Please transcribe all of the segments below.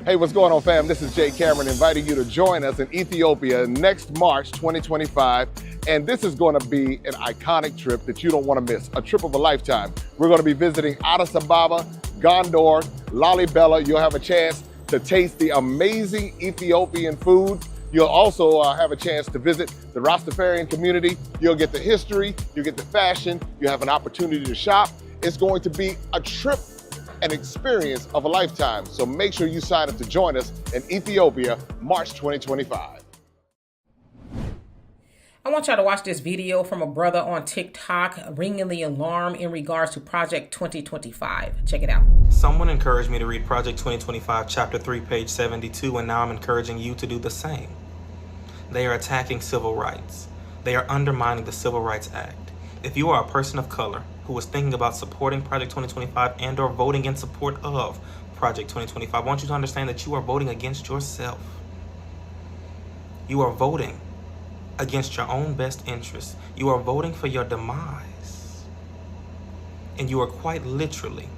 Hey, what's going on, fam? This is Jay Cameron inviting you to join us in Ethiopia next March 2025. And this is going to be an iconic trip that you don't want to miss, a trip of a lifetime. We're going to be visiting Addis Ababa, Gondor, Lalibela. You'll have a chance to taste the amazing Ethiopian food. You'll also have a chance to visit the Rastafarian community. You'll get the history, you'll get the fashion, you have an opportunity to shop. It's going to be a trip, an experience of a lifetime. So make sure you sign up to join us in Ethiopia, March 2025. I want y'all to watch this video from a brother on TikTok ringing the alarm in regards to Project 2025. Check it out. Someone encouraged me to read Project 2025, Chapter 3, page 72, and now I'm encouraging you to do the same. They are attacking civil rights. They are undermining the Civil Rights Act. If you are a person of color who was thinking about supporting Project 2025 and or voting in support of Project 2025, I want you to understand that you are voting against yourself. You are voting against your own best interests. You are voting for your demise. And you are quite literally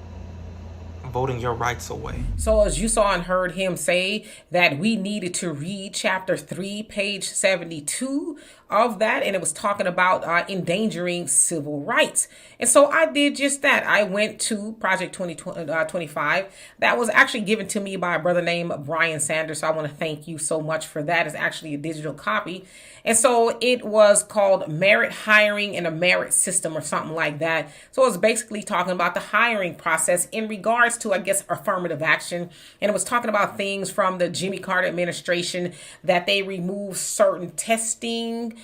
voting your rights away. So as you saw and heard him say that we needed to read chapter 3, page 72 of that, and it was talking about endangering civil rights. And so I did just that. I went to Project 2025. That was actually given to me by a brother named Brian Sanders. So I want to thank you so much for that. It's actually a digital copy. And so it was called Merit Hiring in a Merit System or something like that. So it was basically talking about the hiring process in regards to, I guess, affirmative action. And it was talking about things from the Jimmy Carter administration that they removed certain testing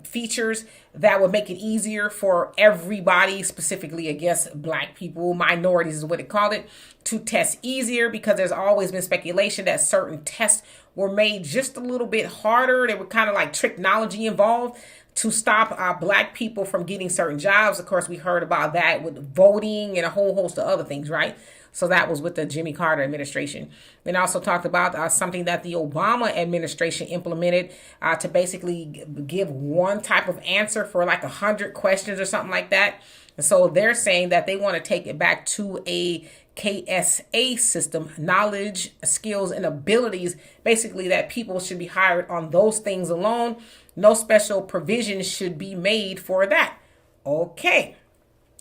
features that would make it easier for everybody, specifically, I guess, black people, minorities is what they called it, to test easier, because there's always been speculation that certain tests were made just a little bit harder. They were kind of like technology involved to stop black people from getting certain jobs. Of course, we heard about that with voting and a whole host of other things, right? So that was with the Jimmy Carter administration. And also talked about something that the Obama administration implemented to basically give one type of answer for like 100 questions or something like that. And so they're saying that they want to take it back to a KSA system, knowledge, skills, and abilities, basically that people should be hired on those things alone. No special provisions should be made for that. Okay.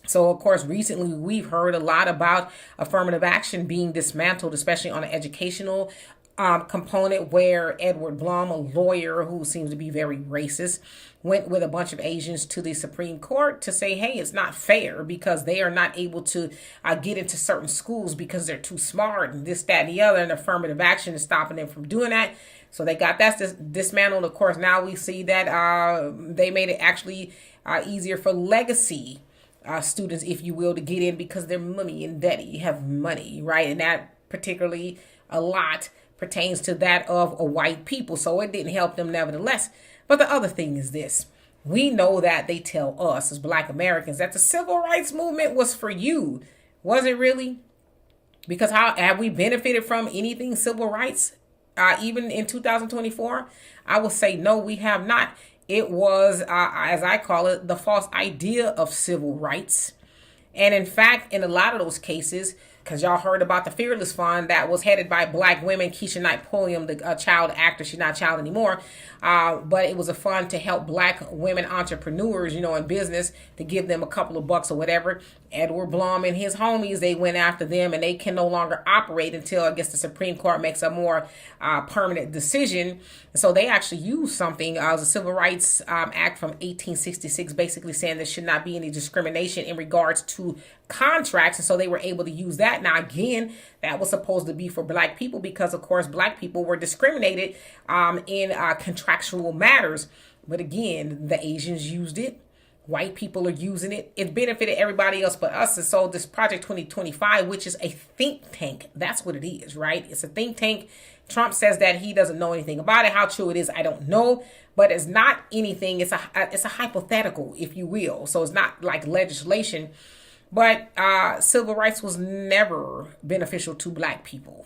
So, of course, recently we've heard a lot about affirmative action being dismantled, especially on an educational component, where Edward Blum, a lawyer who seems to be very racist, went with a bunch of Asians to the Supreme Court to say, hey, it's not fair because they are not able to get into certain schools because they're too smart and this, that, and the other, and affirmative action is stopping them from doing that. So they got that dismantled. Of course, now we see that they made it actually easier for legacy students, if you will, to get in because they're money and daddy have money, right? And that particularly a lot pertains to that of a white people. So it didn't help them nevertheless. But the other thing is this. We know that they tell us as black Americans that the civil rights movement was for you. Was it really? Because how have we benefited from anything civil rights even in 2024? I will say no, we have not. It was, as I call it, the false idea of civil rights. And in fact, in a lot of those cases, because y'all heard about the Fearless Fund that was headed by black women, Keisha Knight Pulliam, the child actor. She's not a child anymore. But it was a fund to help black women entrepreneurs, you know, in business, to give them a couple of bucks or whatever. Edward Blum and his homies, they went after them, and they can no longer operate until, I guess, the Supreme Court makes a more permanent decision. So they actually used something, the Civil Rights Act from 1866, basically saying there should not be any discrimination in regards to contracts. And so they were able to use that. Now, again, that was supposed to be for black people because, of course, black people were discriminated in contractual matters. But again, the Asians used it. White people are using it. It benefited everybody else but us. And so this Project 2025, which is a think tank, that's what it is, right? It's a think tank. Trump says that he doesn't know anything about it. How true it is, I don't know. But it's not anything. It's a hypothetical, if you will. So it's not like legislation. But civil rights was never beneficial to black people.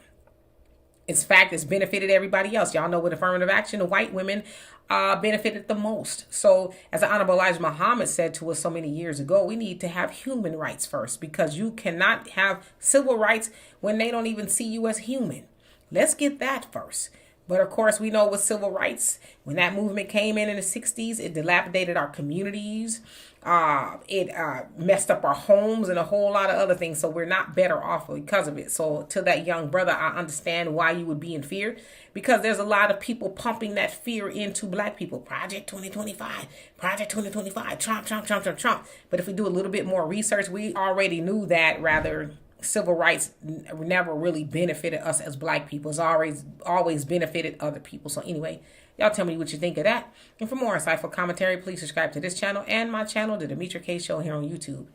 In fact, it's benefited everybody else. Y'all know with affirmative action, the white women benefited the most. So as the Honorable Elijah Muhammad said to us so many years ago, we need to have human rights first, because you cannot have civil rights when they don't even see you as human. Let's get that first. But of course, we know with civil rights, when that movement came in the 60s, it dilapidated our communities. It messed up our homes and a whole lot of other things. So we're not better off because of it. So to that young brother, I understand why you would be in fear, because there's a lot of people pumping that fear into black people. Project 2025, Project 2025, Trump, Trump, Trump, Trump, Trump. But if we do a little bit more research, we already knew that rather civil rights never really benefited us as black people. It's always benefited other people. So anyway, y'all tell me what you think of that. And for more insightful commentary, please subscribe to this channel and my channel, The Demetra Kaye Show, here on YouTube.